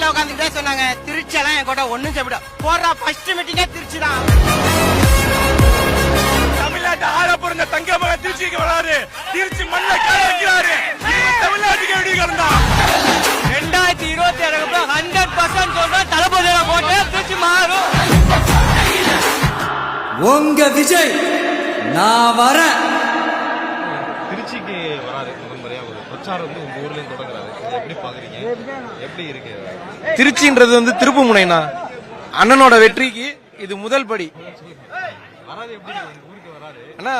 கார்ல உட்காந்துக்கிட்டே சொன்னாங்க திருச்சி எல்லாம் என் கூட ஒண்ணும் செப்பிட போடுறா ஃபர்ஸ்ட் மீட்டிங்கே திருச்சி தான். தமிழ்நாட்டு ஆரப்புறங்க தங்க மகன் திருச்சிக்கு வராரு, திருச்சி மண்ண கால வைக்கிறாரு. தமிழ்நாட்டுக்கு எப்படி கிடந்தா 2027 100% சொல்றேன், தளபதியோட கோட்டை திருச்சி மாறும். உங்க விஜய் நான் வரேன். திருச்சிக்கு வராரு முதன்முறையா ஒரு பிரச்சாரம் வந்து உங்க ஊர்லயும் தொடங்குறாரு. எப்படி பாக்குறீங்க? எப்படி இருக்கு? திருச்சின்றது வந்து திருப்பு முனைனா அண்ணனோட வெற்றிக்கு இது முதல் படி. வராது எப்படி ஊருக்கு வராரு? ஆனா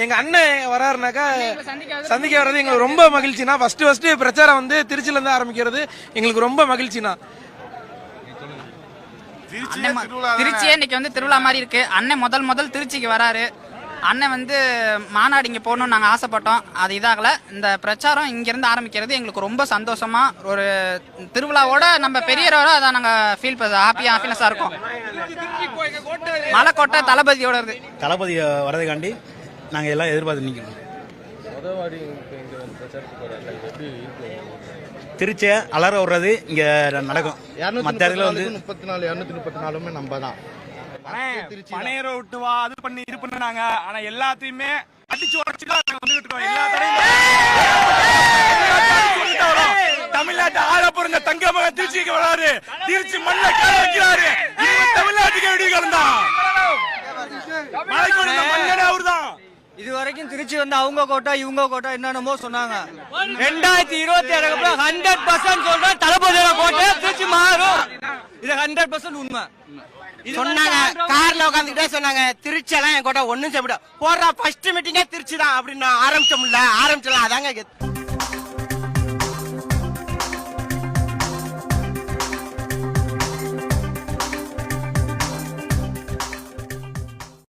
எங்க அண்ணன் வராருனாக்கா சந்திக்க வர்றது எங்களுக்கு ரொம்ப மகிழ்ச்சினா. ஃபர்ஸ்ட் பிரச்சாரம் வந்து திருச்சியில இருந்து ஆரம்பிக்கிறது எங்களுக்கு ரொம்ப மகிழ்ச்சினா. திருச்சியே இன்னைக்கு வந்து திருவிழா மாதிரி இருக்கு. அண்ணன் முதல் திருச்சிக்கு வராரு. அண்ணன் வந்து மாநாடு இங்கே போகணும்னு நாங்கள் ஆசைப்பட்டோம், அது இதாகல. இந்த பிரச்சாரம் இங்கேருந்து ஆரம்பிக்கிறது எங்களுக்கு ரொம்ப சந்தோஷமா, ஒரு திருவிழாவோட நம்ம பெரியவரோட அதை நாங்கள் ஃபீல் ஹாப்பினஸாக இருக்கோம். மலைக்கோட்டை தளபதியோட தளபதி வரதுக்காண்டி நாங்கள் எல்லாம் எதிர்பார்த்து நிற்கிறோம். திருச்சியை அலற விடுறது இங்கே நடக்கும். மற்ற இடத்துல வந்து 234 நம்ம தான் பனையரை விட்டு வா அது பண்ணி இது பண்ணாங்க. ஆனா எல்லாத்தையுமே அடிச்சு உடச்சுதான் வந்துகிட்டு இருக்கோம். தமிழ்நாட்டு ஆரப்புறங்க தங்க மகன் திருச்சிக்கு வராரு, திருச்சி மண்ண கால வைக்கிறாரு. தமிழ்நாட்டுக்கு எப்படி கிடந்தா மண்ணே அவர்தான். இது வரைக்கும் திருச்சி வந்து அவங்க கோட்டை இவங்க கோட்டை என்னென்னமோ சொன்னாங்க. 2027 100% சொல்றேன், தளபதியோட கோட்டை திருச்சி மாறும். இது 100% உண்மை. சொன்னாங்க கார்ல உட்காந்துக்கிட்டே சொன்னாங்க திருச்சி எல்லாம் என் கூட ஒண்ணும் செப்பிட போடுறா ஃபர்ஸ்ட் மீட்டிங்கே திருச்சி தான் அப்படின்னு ஆரம்பிச்சோம்ல. ஆரம்பிச்சலாம் அதாங்க